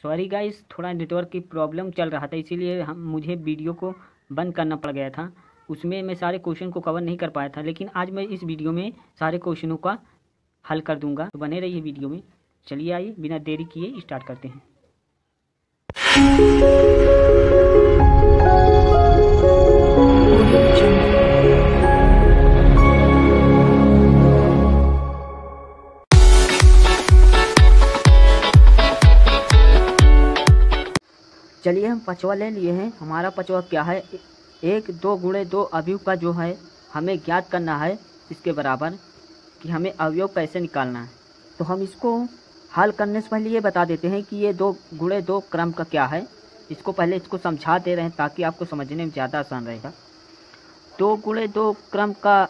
Sorry guys, थोड़ा network की problem चल रहा था, इसीलिए मुझे वीडियो को बंद करना पड़ गया था। उसमें मैं सारे क्वेश्चन को कवर नहीं कर पाया था, लेकिन आज मैं इस वीडियो में सारे क्वेश्चनों का हल कर दूंगा, तो बने रहिए वीडियो में। चलिए आइए बिना देरी किए स्टार्ट करते हैं। चलिए हम पचवा ले लिए हैं। हमारा पचवा क्या है, 1 2 गुणे 2 अवयव का जो है हमें ज्ञात करना है, इसके बराबर कि हमें अवयव कैसे निकालना है। तो हम इसको हल करने से पहले ये बता देते हैं कि ये 2 गुणे 2 क्रम का क्या है। इसको पहले समझा दे रहे हैं ताकि आपको समझने में ज़्यादा आसान रहेगा। 2 गुणे 2 क्रम का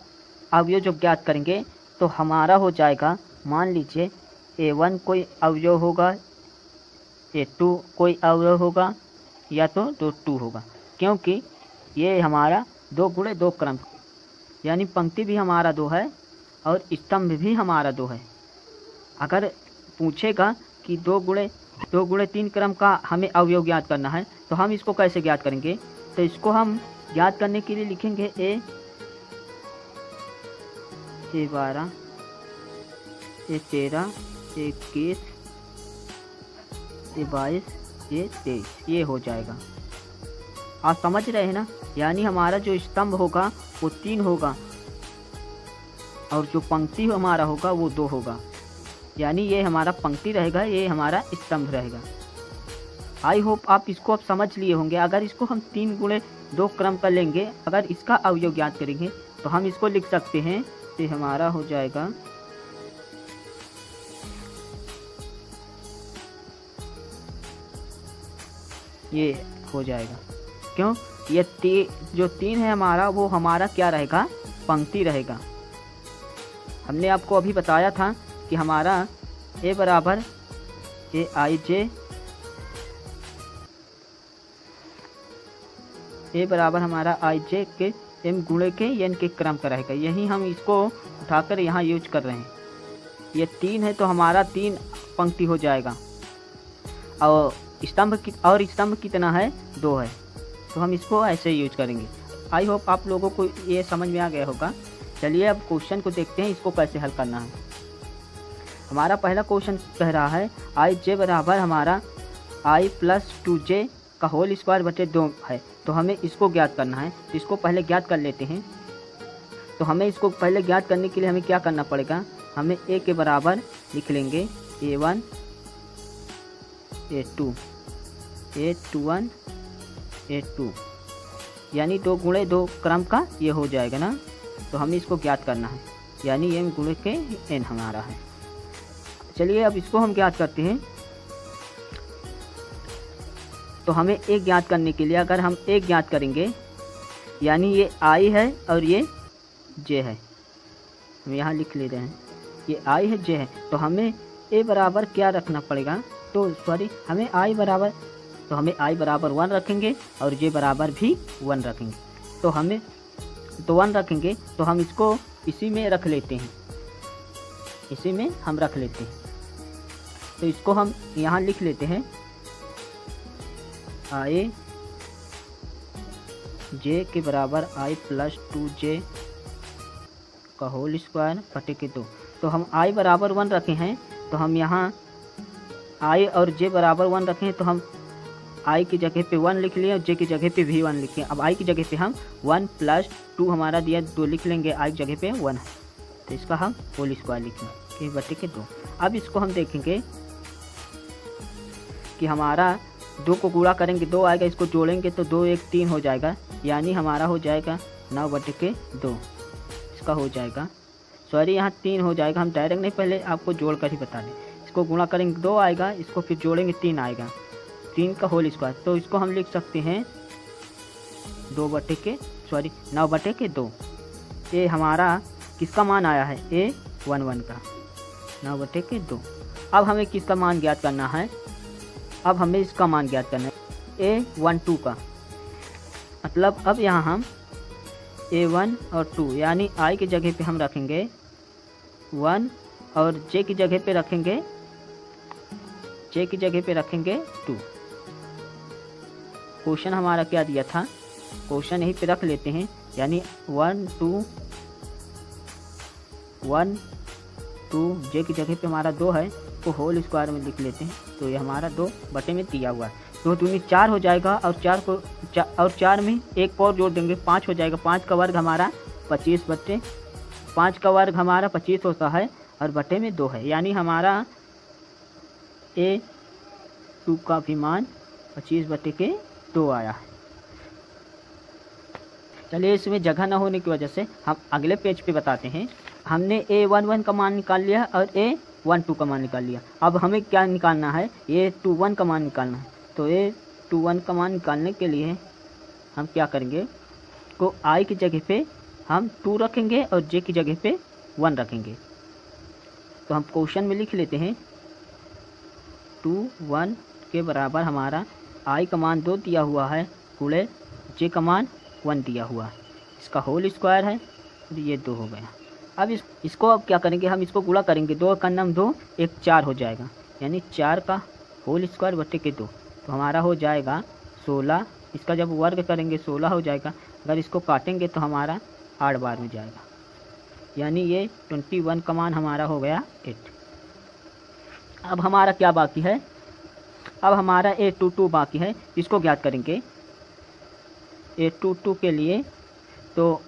अवयव जब ज्ञात करेंगे तो हमारा हो जाएगा, मान लीजिए A1 कोई अवयव होगा, A2 कोई अवयव होगा, या तो 2 होगा, क्योंकि ये हमारा 2 गुणे 2 क्रम, यानी पंक्ति भी हमारा 2 है और स्तंभ भी हमारा 2 है। अगर पूछेगा कि 2 गुणे 3 क्रम का हमें अवयव ज्ञात करना है, तो हम इसको कैसे ज्ञात करेंगे। तो इसको हम ज्ञात करने के लिए लिखेंगे A12 A13 A21 A22 A23, ये हो जाएगा। आप समझ रहे हैं ना, यानी हमारा जो स्तंभ होगा वो 3 होगा और जो पंक्ति हमारा होगा वो 2 होगा, यानी ये हमारा पंक्ति रहेगा, ये हमारा स्तंभ रहेगा। आई होप आप इसको अब समझ लिए होंगे। अगर इसको हम 3 गुणे 2 क्रम का लेंगे, अगर इसका अवयव ज्ञात करेंगे तो हम इसको लिख सकते हैं, ये हमारा हो जाएगा ये हो जाएगा। क्यों, ये जो 3 है हमारा, वो हमारा क्या रहेगा, पंक्ति रहेगा। हमने आपको अभी बताया था कि हमारा A बराबर A बराबर हमारा IJ के M गुणे के N के क्रम का रहेगा। यही हम इसको उठाकर यहाँ यूज कर रहे हैं। ये 3 है तो हमारा 3 पंक्ति हो जाएगा, और स्तंभ कितना है, 2 है, तो हम इसको ऐसे यूज करेंगे। आई होप आप लोगों को ये समझ में आ गया होगा। चलिए अब क्वेश्चन को देखते हैं, इसको कैसे हल करना है। हमारा पहला क्वेश्चन कह रहा है IJ बराबर हमारा I + 2J का होल स्क्वायर बटे 2 है, तो हमें इसको ज्ञात करना है। इसको पहले ज्ञात कर लेते हैं। तो हमें इसको पहले ज्ञात करने के लिए हमें क्या करना पड़ेगा, हमें A के बराबर लिख लेंगे A1 A2 A21 A2, यानी 2 गुणे 2 क्रम का ये हो जाएगा ना। तो हमें इसको ज्ञात करना है, यानी M गुणे के N हमारा है। चलिए अब इसको हम ज्ञात करते हैं। तो हमें एक ज्ञात करने के लिए, अगर हम एक ज्ञात करेंगे, यानी ये I है और ये J है, हम यहाँ लिख ले रहे हैं, ये I है J है, तो हमें A बराबर क्या रखना पड़ेगा, तो सॉरी हमें I बराबर 1 रखेंगे और J बराबर भी 1 रखेंगे। तो हमें 1 रखेंगे, तो हम इसको इसी में रख लेते हैं, इसी में हम रख लेते हैं। तो इसको हम यहाँ लिख लेते हैं I J के बराबर I + 2J का होल स्क्वायर बटे के 2। तो हम I बराबर 1 रखे हैं, तो हम यहाँ I और J बराबर 1 रखें, तो हम I की जगह पे 1 लिख लिए और J की जगह पे भी 1 लिखें। अब I की जगह पे हम 1 + 2 हमारा दिया 2 लिख लेंगे, I की जगह पे 1 है, तो इसका हम होल स्क्वायर लिखेंगे बटे के 2। अब इसको हम देखेंगे कि हमारा 2 को गुणा करेंगे 2 आएगा, इसको जोड़ेंगे तो 2 1 3 हो जाएगा, यानी हमारा हो जाएगा 9 बटे के 2, इसका हो जाएगा। सॉरी यहाँ 3 हो जाएगा, हम डायरेक्ट नहीं, पहले आपको जोड़ कर ही बता दें। इसको गुणा करेंगे 2 आएगा, इसको फिर जोड़ेंगे 3 आएगा, 3 का होल स्क्वायर। तो इसको हम लिख सकते हैं 9 बटे के 2। ये हमारा किसका मान आया है, A11 का, 9 बटे के 2। अब हमें किसका मान ज्ञात करना है, अब हमें इसका मान ज्ञात करना है A12 का। मतलब अब यहाँ हम A1 और 2, यानी I की जगह पे हम रखेंगे 1 और J की जगह पे रखेंगे जे की जगह पे रखेंगे 2। क्वेश्चन हमारा क्या दिया था, क्वेश्चन यहीं पे रख लेते हैं, यानी 1 2 जे की जगह पे हमारा 2 है, तो होल स्क्वायर में लिख लेते हैं। तो ये हमारा 2 बटे में दिया हुआ है, 2 दूनी 4 हो जाएगा, और 4 में एक और जोड़ देंगे 5 हो जाएगा। 5 का वर्ग हमारा 25 बटे 5 का वर्ग हमारा 25 होता है, और बटे में 2 है, यानी हमारा A2 का भी मान 25 बटे के 2 आया है। चलिए इसमें जगह न होने की वजह से हम अगले पेज पे बताते हैं। हमने A11 का मान निकाल लिया और A12 का मान निकाल लिया। अब हमें क्या निकालना है, A21 का मान निकालना है। तो A21 का मान निकालने के लिए हम क्या करेंगे, को I की जगह पे हम 2 रखेंगे और J की जगह पे 1 रखेंगे। तो हम क्वेश्चन में लिख लेते हैं 2 1 के बराबर हमारा I का मान 2 दिया हुआ है, गुणे J का मान 1 दिया हुआ है, इसका होल स्क्वायर है, और ये 2 हो गया। अब इसको अब क्या करेंगे, हम इसको गुणा करेंगे, 2 का नाम 2 1 4 हो जाएगा, यानी 4 का होल स्क्वायर बटे के 2, तो हमारा हो जाएगा 16। इसका जब वर्ग करेंगे 16 हो जाएगा, अगर इसको काटेंगे तो हमारा 8 बार में जाएगा, यानी ये 21 का मान हमारा हो गया 8। अब हमारा क्या बाकी है, अब हमारा A22 बाकी है, इसको ज्ञात करेंगे। A22 के लिए तो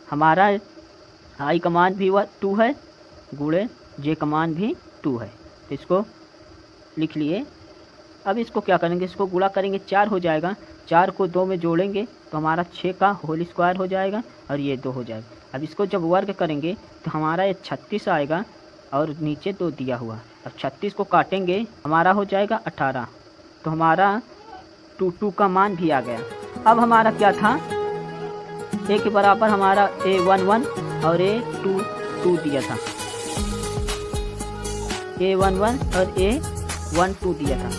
हमारा I का मान भी 2 है, गुणे J का मान भी 2 है, तो इसको लिख लिए। अब इसको क्या करेंगे, इसको गुणा करेंगे, 4 हो जाएगा, 4 को 2 में जोड़ेंगे तो हमारा 6 का होल स्क्वायर हो जाएगा, और ये 2 हो जाएगा। अब इसको जब वर्ग करेंगे तो हमारा ये 36 आएगा, और नीचे 2 दिया हुआ। अब 36 को काटेंगे हमारा हो जाएगा 18, तो हमारा 22 का मान भी आ गया। अब हमारा क्या था, A के बराबर हमारा A11 और A22 दिया था, A11 और A12 दिया था,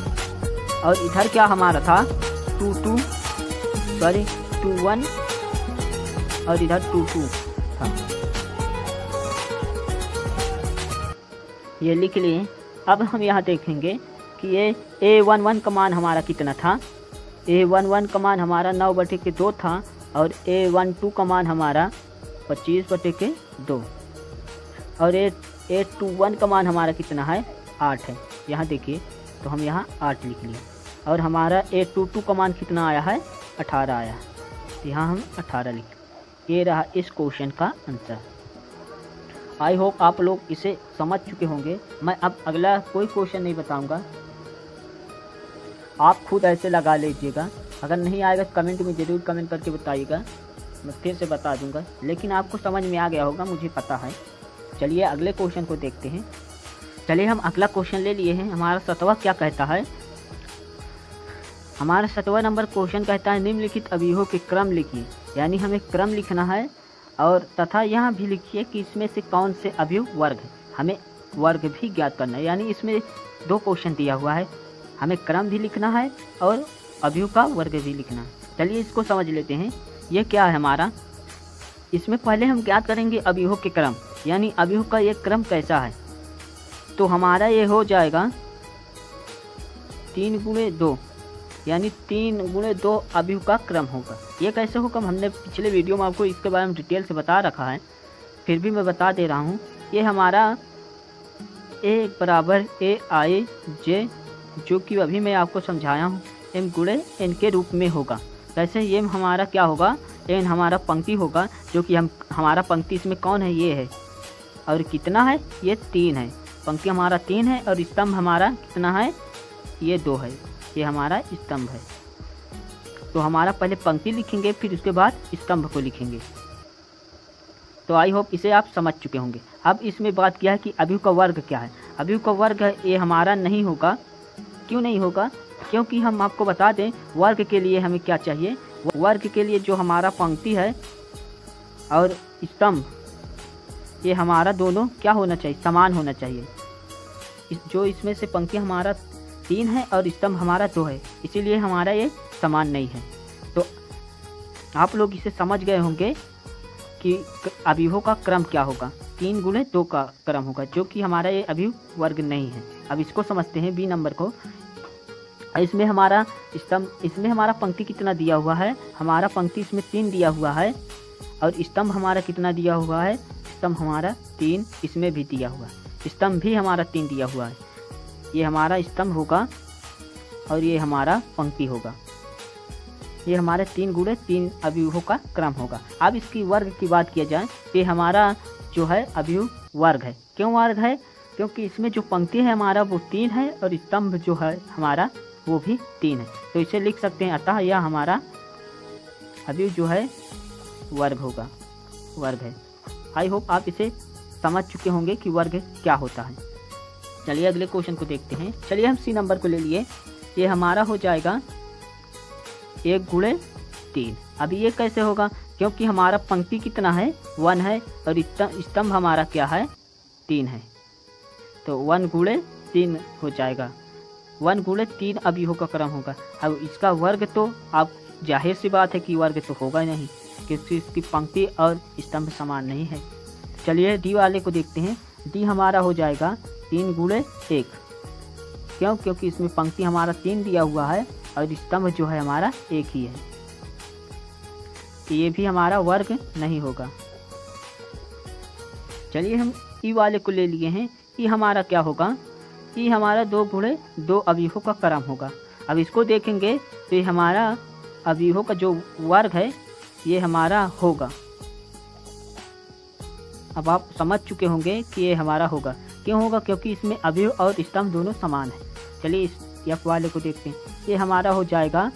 और इधर क्या हमारा था 21 और इधर 22 था, ये लिख लिए। अब हम यहाँ देखेंगे कि ये A11 का मान हमारा कितना था, A11 का मान हमारा 9 बटे के 2 था, और A12 का मान हमारा 25 बटे के 2, और A21 का मान हमारा कितना है 8 है। यहाँ देखिए, तो हम यहाँ 8 लिख लिए, और हमारा A22 का मान कितना आया है 18 आया है, तो यहाँ हम 18 लिख। ये रहा इस क्वेश्चन का आंसर। आई होप आप लोग इसे समझ चुके होंगे। मैं अब अगला कोई क्वेश्चन नहीं बताऊंगा, आप खुद ऐसे लगा लीजिएगा। अगर नहीं आएगा तो कमेंट में ज़रूर कमेंट करके बताइएगा, मैं फिर से बता दूंगा, लेकिन आपको समझ में आ गया होगा, मुझे पता है। चलिए अगले क्वेश्चन को देखते हैं। चलिए हम अगला क्वेश्चन ले लिए हैं। हमारा 7वां क्या कहता है, हमारा 7वां नंबर क्वेश्चन कहता है निम्नलिखित अवयवों के क्रम लिखिए, यानी हमें क्रम लिखना है, और तथा यहाँ भी लिखिए कि इसमें से कौन से अवयव वर्ग है। हमें वर्ग भी ज्ञात करना है, यानी इसमें 2 क्वेश्चन दिया हुआ है, हमें क्रम भी लिखना है और अवयव का वर्ग भी लिखना है। चलिए इसको समझ लेते हैं। ये क्या है हमारा, इसमें पहले हम ज्ञात करेंगे अवयवों के क्रम, यानी अवयव का ये क्रम कैसा है। तो हमारा ये हो जाएगा 3 गुणे 2, यानी 3 गुणे 2 अवयव का क्रम होगा। ये कैसे होगा, हमने पिछले वीडियो में आपको इसके बारे में डिटेल से बता रखा है, फिर भी मैं बता दे रहा हूँ। ये हमारा A बराबर AIJ, जो कि अभी मैं आपको समझाया हूँ, M गुणे N के रूप में होगा। वैसे ये हमारा क्या होगा, N हमारा पंक्ति होगा, जो कि हमारा पंक्ति इसमें कौन है, ये है, और कितना है, ये 3 है। पंक्ति हमारा 3 है, और स्तंभ हमारा कितना है, ये 2 है, ये हमारा स्तंभ है। तो हमारा पहले पंक्ति लिखेंगे, फिर उसके बाद स्तंभ को लिखेंगे। तो आई होप इसे आप समझ चुके होंगे। अब इसमें बात किया है कि अवयव का वर्ग क्या है। अवयव का वर्ग ये हमारा नहीं होगा। क्यों नहीं होगा, क्योंकि हम आपको बता दें वर्ग के लिए हमें क्या चाहिए। वर्ग के लिए जो हमारा पंक्ति है और स्तंभ, ये हमारा दोनों क्या होना चाहिए, समान होना चाहिए। जो इसमें से पंक्ति हमारा 3 है और स्तंभ हमारा 2 है, इसीलिए हमारा ये समान नहीं है। तो आप लोग इसे समझ गए होंगे कि अवयवों का क्रम क्या होगा, 3 गुणे 2 का क्रम होगा, जो कि हमारा ये अवयव वर्ग नहीं है। अब इसको समझते हैं, बी नंबर को। इसमें हमारा पंक्ति कितना दिया हुआ है, हमारा पंक्ति इसमें 3 दिया हुआ है, और स्तंभ हमारा कितना दिया हुआ है, स्तंभ हमारा 3 इसमें भी दिया हुआ है, स्तंभ भी हमारा 3 दिया हुआ है। ये हमारा स्तंभ होगा और ये हमारा पंक्ति होगा। ये हमारे 3 गुणे 3 अवयवों का क्रम होगा। अब इसकी वर्ग की बात किया जाए तो ये हमारा जो है अवयव वर्ग है। क्यों वर्ग है? क्योंकि इसमें जो पंक्ति है हमारा वो 3 है और स्तंभ जो है हमारा वो भी 3 है, तो इसे लिख सकते हैं। अतः यह हमारा अवयव जो है वर्ग होगा, वर्ग है। आई होप आप इसे समझ चुके होंगे कि वर्ग क्या होता है। चलिए अगले क्वेश्चन को देखते हैं। चलिए हम सी नंबर को ले लिए। ये हमारा हो जाएगा 1 गुणे 3। अभी ये कैसे होगा? क्योंकि हमारा पंक्ति कितना है 1 है और स्तंभ हमारा क्या है 3 है, तो 1 गुणे 3 हो जाएगा। 1 गुणे 3 अवयवों का क्रम होगा। अब इसका वर्ग तो आप जाहिर सी बात है कि वर्ग तो होगा नहीं, क्योंकि इसकी पंक्ति और स्तंभ समान नहीं है। चलिए डी वाले को देखते हैं। डी हमारा हो जाएगा 3 गुणे 1। क्यों? क्योंकि इसमें पंक्ति हमारा 3 दिया हुआ है और स्तंभ जो है हमारा 1 ही है, तो ये भी हमारा वर्ग नहीं होगा। चलिए हम ई वाले को ले लिए हैं। ई हमारा क्या होगा? ई हमारा 2 गुणे 2 अवयवों का क्रम होगा। अब इसको देखेंगे तो ये हमारा अवयवों का जो वर्ग है ये हमारा होगा। अब आप समझ चुके होंगे कि ये हमारा होगा। क्यों होगा? क्योंकि इसमें अवयव और स्तंभ दोनों समान है। चलिए इस एफ वाले को देखते हैं। ये हमारा हो जाएगा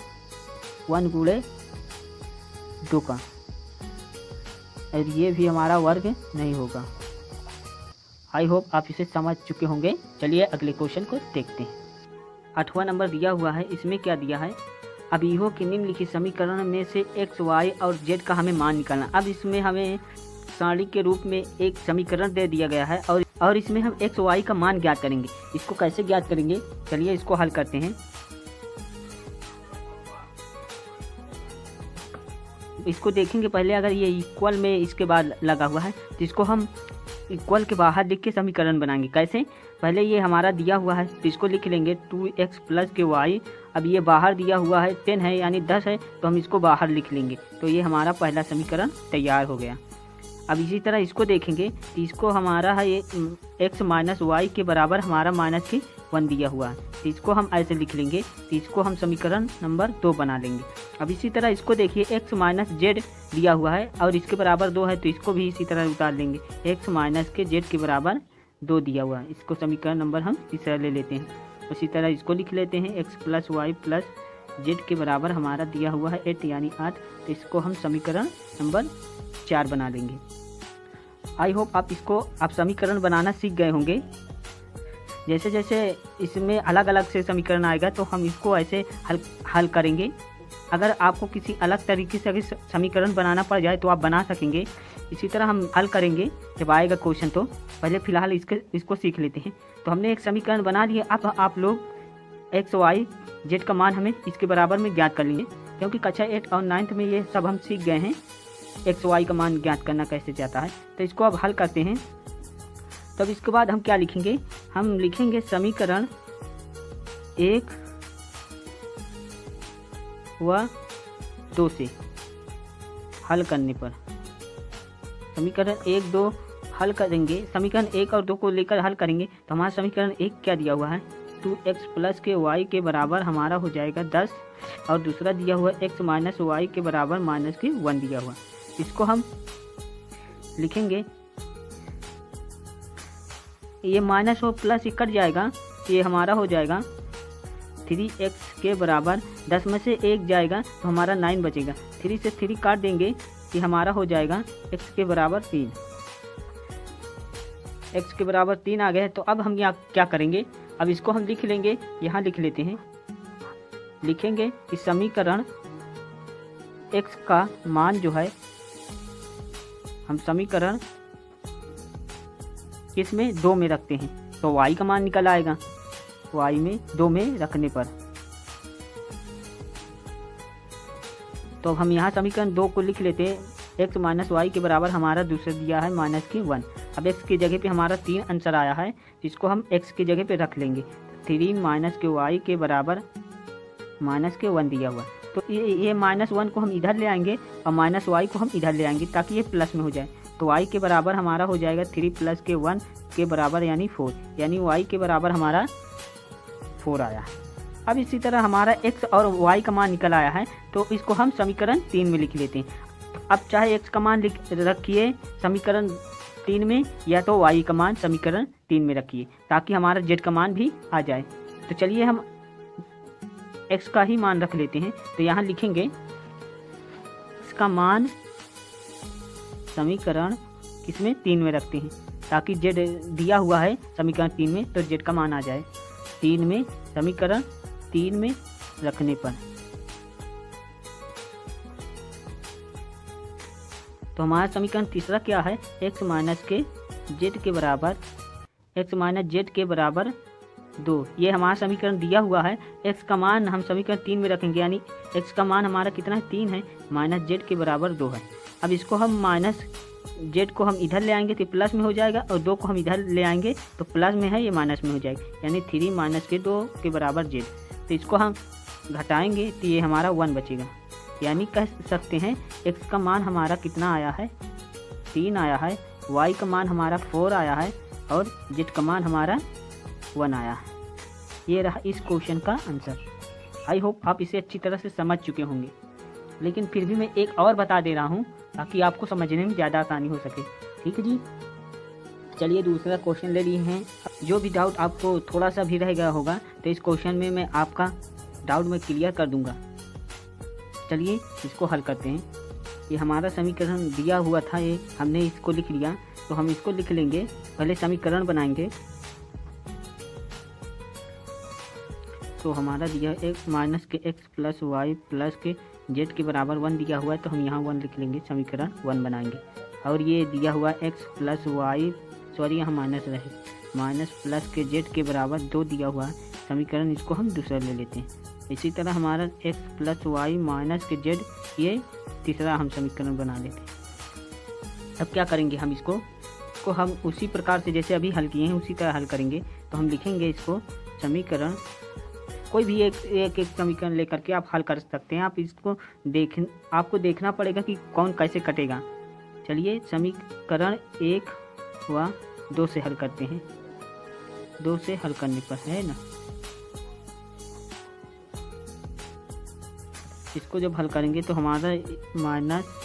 1 गुणे 2 का, और ये भी हमारा वर्ग नहीं होगा। आई होप आप इसे समझ चुके होंगे। चलिए अगले क्वेश्चन को देखते हैं। 8वां नंबर दिया हुआ है। इसमें क्या दिया है? अवयवों के निम्नलिखित समीकरण में से x, y और z का हमें मान निकालना। अब इसमें हमें सारणी के रूप में एक समीकरण दे दिया गया है और इसमें हम x, y का मान ज्ञात करेंगे। इसको कैसे ज्ञात करेंगे? चलिए इसको हल करते हैं। इसको देखेंगे पहले। अगर ये इक्वल में इसके बाद लगा हुआ है तो इसको हम इक्वल के बाहर लिख के समीकरण बनाएंगे। कैसे? पहले ये हमारा दिया हुआ है तो इसको लिख लेंगे 2x प्लस के y। अब ये बाहर दिया हुआ है 10 है यानी 10 है, तो हम इसको बाहर लिख लेंगे, तो ये हमारा पहला समीकरण तैयार हो गया। अब इसी तरह इसको देखेंगे तो इसको हमारा है ये x माइनस वाई के बराबर हमारा माइनस की 1 दिया हुआ है, तो इसको हम ऐसे लिख लेंगे, तो इसको हम समीकरण नंबर 2 बना लेंगे। अब इसी तरह इसको देखिए x माइनस जेड दिया हुआ है और इसके बराबर 2 है, तो इसको भी इसी तरह उतार लेंगे। x माइनस के जेड के बराबर 2 दिया हुआ है, इसको समीकरण नंबर हम इस तरह ले लेते हैं। उसी तरह इसको लिख लेते हैं x plus y plus z के बराबर हमारा दिया हुआ है 8 यानी 8, तो इसको हम समीकरण नंबर 4 बना लेंगे। आई होप आप समीकरण बनाना सीख गए होंगे। जैसे जैसे इसमें अलग अलग से समीकरण आएगा तो हम इसको ऐसे हल करेंगे। अगर आपको किसी अलग तरीके से अगर समीकरण बनाना पड़ जाए तो आप बना सकेंगे। इसी तरह हम हल करेंगे जब आएगा क्वेश्चन। तो पहले फ़िलहाल इसको सीख लेते हैं। तो हमने एक समीकरण बना लिया। अब आप लोग एक्स वाई जेड का मान हमें इसके बराबर में ज्ञात कर लेंगे, क्योंकि कक्षा 8 और 9th में ये सब हम सीख गए हैं एक्स वाई का मान ज्ञात करना कैसे जाता है। तो इसको अब हल करते हैं। तब इसके बाद हम क्या लिखेंगे? हम लिखेंगे समीकरण 1 व 2 से हल करने पर समीकरण 1 2 हल करेंगे। समीकरण 1 और 2 को लेकर हल करेंगे तो हमारा समीकरण 1 क्या दिया हुआ है? 2x प्लस के y के बराबर हमारा हो जाएगा 10, और दूसरा दिया हुआ x माइनस वाई के बराबर माइनस की 1 दिया हुआ। इसको हम लिखेंगे, ये माइनस और प्लस कट जाएगा, ये हमारा हो जाएगा 3x के बराबर 10 में से 1 जाएगा तो हमारा 9 बचेगा। 3 से 3 काट देंगे, ये हमारा हो जाएगा x के बराबर 3। x के बराबर 3 आ गए। तो अब हम यहाँ क्या करेंगे? अब इसको हम लिख लेंगे, यहाँ लिख लेते हैं। लिखेंगे कि समीकरण x का मान जो है हम समीकरण किसमें 2 में रखते हैं, तो y का मान निकल आएगा y में 2 में रखने पर। तो हम यहाँ समीकरण 2 को लिख लेते हैं। x माइनस वाई के बराबर हमारा दूसरा दिया है माइनस की 1। अब x की जगह पे हमारा 3 आंसर आया है, जिसको हम x की जगह पे रख लेंगे। 3 माइनस के y के बराबर माइनस के 1 दिया हुआ, तो ये -1 को हम इधर ले आएंगे और -y को हम इधर ले आएंगे ताकि ये प्लस में हो जाए। तो y के बराबर हमारा हो जाएगा 3 प्लस के 1 के बराबर यानी 4, यानी y के बराबर हमारा 4 आया। अब इसी तरह हमारा x और y का मान निकल आया है, तो इसको हम समीकरण 3 में लिख लेते हैं। अब चाहे x का मान रखिए समीकरण 3 में या तो y का मान समीकरण 3 में रखिए ताकि हमारा z का मान भी आ जाए। तो चलिए हम x का ही मान रख लेते हैं। तो यहाँ लिखेंगे इसका मान समीकरण किसमें 3 में रखते हैं ताकि z दिया हुआ है समीकरण 3 में, तो z का मान आ जाए 3 में, समीकरण 3 में रखने पर। तो हमारा समीकरण तीसरा क्या है, x माइनस के z के बराबर, x माइनस z के बराबर 2। ये हमारा समीकरण दिया हुआ है। x का मान हम समीकरण 3 में रखेंगे, यानी x का मान हमारा कितना है 3 है, माइनस z के बराबर 2 है। अब इसको हम माइनस z को हम इधर ले आएंगे तो प्लस में हो जाएगा, और 2 को हम इधर ले आएंगे तो प्लस में है, ये माइनस में हो जाएगा, यानी 3 माइनस के 2 के बराबर z। तो इसको हम घटाएंगे तो ये हमारा 1 बचेगा, यानी कह सकते हैं x का मान हमारा कितना आया है 3 आया है, y का मान हमारा 4 आया है और z का मान हमारा 1 आया है। ये रहा इस क्वेश्चन का आंसर। आई होप आप इसे अच्छी तरह से समझ चुके होंगे, लेकिन फिर भी मैं एक और बता दे रहा हूँ ताकि आपको समझने में ज़्यादा आसानी हो सके। ठीक है जी, चलिए दूसरा क्वेश्चन ले लिए हैं। जो भी डाउट आपको थोड़ा सा भी रह गया होगा तो इस क्वेश्चन में मैं आपका डाउट में क्लियर कर दूंगा। चलिए इसको हल करते हैं। ये हमारा समीकरण दिया हुआ था, ये हमने इसको लिख लिया, तो हम इसको लिख लेंगे। पहले समीकरण बनाएंगे। तो हमारा दिया है x माइनस के x plus y plus k z के बराबर 1 दिया हुआ है, तो हम यहाँ 1 लिख लेंगे, समीकरण 1 बनाएंगे। और ये दिया हुआ x प्लस वाई, सॉरी यहाँ माइनस रहे, माइनस प्लस के z के बराबर 2 दिया हुआ है, समीकरण इसको हम दूसरा ले लेते हैं। इसी तरह हमारा x प्लस वाई माइनस के z, ये तीसरा हम समीकरण बना लेते हैं। अब क्या करेंगे, हम इसको हम उसी प्रकार से जैसे अभी हल किए हैं उसी तरह हल करेंगे। तो हम लिखेंगे इसको समीकरण, कोई भी एक समीकरण लेकर के आप हल कर सकते हैं। आप इसको आपको देखना पड़ेगा कि कौन कैसे कटेगा। चलिए समीकरण 1 व 2 से हल करते हैं। 2 से हल करने पर है ना, इसको जब हल करेंगे तो हमारा माइनस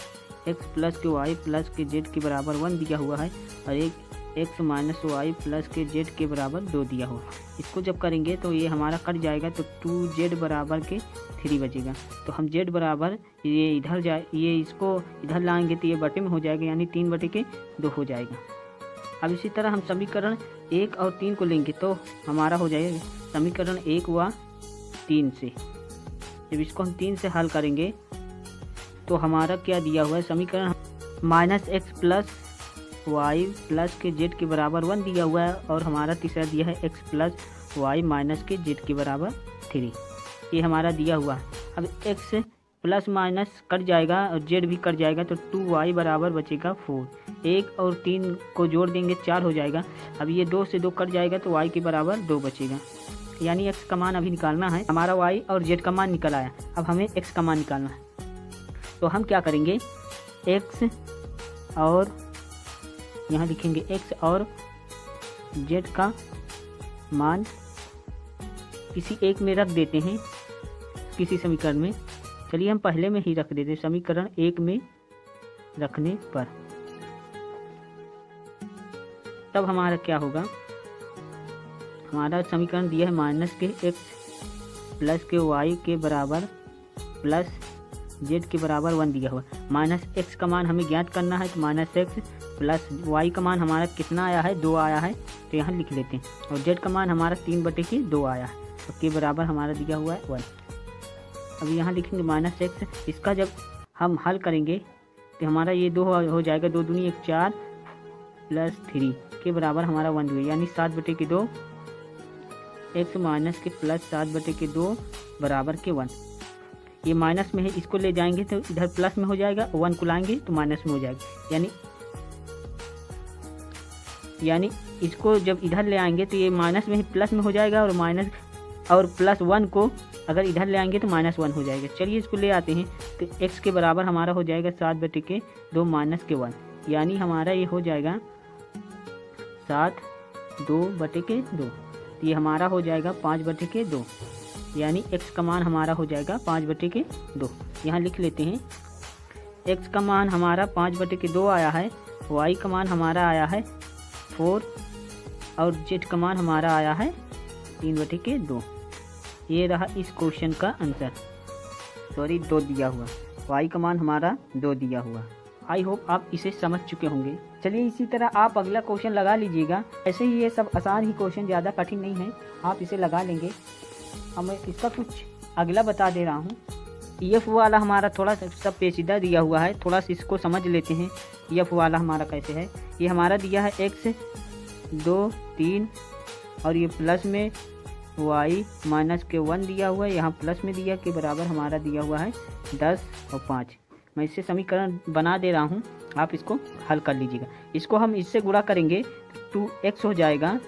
x प्लस के वाई प्लस के z के बराबर 1 दिया हुआ है और एक x minus Y plus k z के बराबर 2 दिया हुआ। इसको जब करेंगे तो ये हमारा कट जाएगा, तो 2z बराबर के 3 बचेगा। तो हम z बराबर ये इधर जाए, ये इसको इधर लाएंगे तो ये बटे में हो जाएगा, यानी 3 बटे के 2 हो जाएगा। अब इसी तरह हम समीकरण 1 और 3 को लेंगे तो हमारा हो जाएगा समीकरण 1 व 3 से। जब इसको हम 3 से हल करेंगे तो हमारा क्या दिया हुआ है, समीकरण minus x plus y plus k z के बराबर 1 दिया हुआ है, और हमारा तीसरा दिया है x प्लस वाई माइनस के z के बराबर 3, ये हमारा दिया हुआ है। अब x प्लस माइनस कट जाएगा और z भी कट जाएगा, तो 2y बराबर बचेगा 4। 1 और 3 को जोड़ देंगे 4 हो जाएगा। अब ये 2 से 2 कट जाएगा तो y के बराबर 2 बचेगा, यानी x का मान अभी निकालना है। हमारा y और z का मान निकल आया, अब हमें x का मान निकालना है। तो हम क्या करेंगे, x और यहाँ लिखेंगे x और z का मान किसी एक में रख देते हैं, किसी समीकरण में। चलिए हम पहले में ही रख देते हैं, समीकरण 1 में रखने पर। तब हमारा क्या होगा, हमारा समीकरण दिया है माइनस के x प्लस के y के बराबर प्लस z के बराबर 1 दिया हुआ। माइनस x का मान हमें ज्ञात करना है, तो माइनस x प्लस y का मान हमारा कितना आया है, 2 आया है, तो यहाँ लिख लेते हैं। और z का मान हमारा 3 बटे के 2 आया है, तो के बराबर हमारा दिया हुआ है 1। अब यहाँ लिखेंगे माइनस x, इसका जब हम हल करेंगे तो हमारा ये 2 हो जाएगा, 2 दूनी 1 4 प्लस 3 के बराबर हमारा 1 हुआ, यानी 7 बटे के 2 x माइनस के प्लस 7 बटे के 2 बराबर के 1। ये माइनस में है, इसको ले जाएंगे तो इधर प्लस में हो जाएगा, 1 को लाएंगे तो माइनस में हो जाएगा, यानी इसको जब इधर ले आएंगे तो ये माइनस में ही प्लस में हो जाएगा, और माइनस और प्लस 1 को अगर इधर ले आएंगे तो -1 हो जाएगा। चलिए इसको ले आते हैं। तो x के बराबर हमारा हो जाएगा 7/2 माइनस के 1, यानी हमारा ये हो जाएगा 7/2। ये हमारा हो जाएगा 5/2, यानी x का मान हमारा हो जाएगा 5/2। यहाँ लिख लेते हैं। x का मान हमारा 5/2 आया है, y का मान हमारा आया है 4 और z का मान हमारा आया है 3/2। ये रहा इस क्वेश्चन का आंसर। सॉरी 2 दिया हुआ, y का मान हमारा 2 दिया हुआ। आई होप आप इसे समझ चुके होंगे। चलिए इसी तरह आप अगला क्वेश्चन लगा लीजिएगा। ऐसे ही ये सब आसान ही क्वेश्चन, ज़्यादा कठिन नहीं है, आप इसे लगा लेंगे। अब मैं इसका कुछ अगला बता दे रहा हूँ। EF वाला हमारा थोड़ा सा पेचीदा दिया हुआ है, थोड़ा सा इसको समझ लेते हैं। EF वाला हमारा कैसे है, ये हमारा दिया है x 2 3 और ये प्लस में y माइनस के 1 दिया हुआ है, यहाँ प्लस में दिया के बराबर हमारा दिया हुआ है 10 और 5। मैं इससे समीकरण बना दे रहा हूँ, आप इसको हल कर लीजिएगा। इसको हम इससे गुणा करेंगे 2x हो जाएगा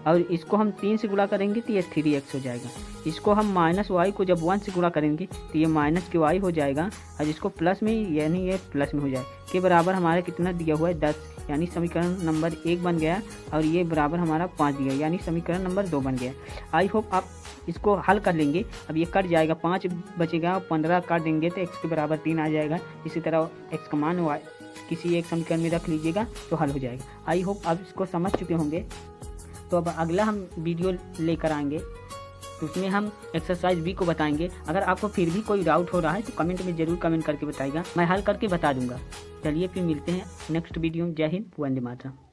और इसको हम 3 से गुणा करेंगे तो ये 3x हो जाएगा। इसको हम माइनस y को जब 1 से गुणा करेंगे तो ये माइनस के y हो जाएगा और इसको प्लस में यानी ये प्लस में हो जाए के बराबर हमारा कितना दिया हुआ है 10, यानी समीकरण नंबर 1 बन गया और ये बराबर हमारा 5 दिया, यानी समीकरण नंबर 2 बन गया। आई होप आप इसको हल कर लेंगे। अब ये कट जाएगा, 5 बचेगा और 15 काट देंगे तो x के बराबर 3 आ जाएगा। इसी तरह x का मान y किसी एक समीकरण में रख लीजिएगा तो हल हो जाएगा। आई होप आप इसको समझ चुके होंगे। तो अब अगला हम वीडियो लेकर आएंगे, तो उसमें हम एक्सरसाइज B को बताएंगे। अगर आपको फिर भी कोई डाउट हो रहा है तो कमेंट में ज़रूर कमेंट करके बताइएगा, मैं हल करके बता दूंगा। चलिए फिर मिलते हैं नेक्स्ट वीडियो में। जय हिंद, वंदे मातरम।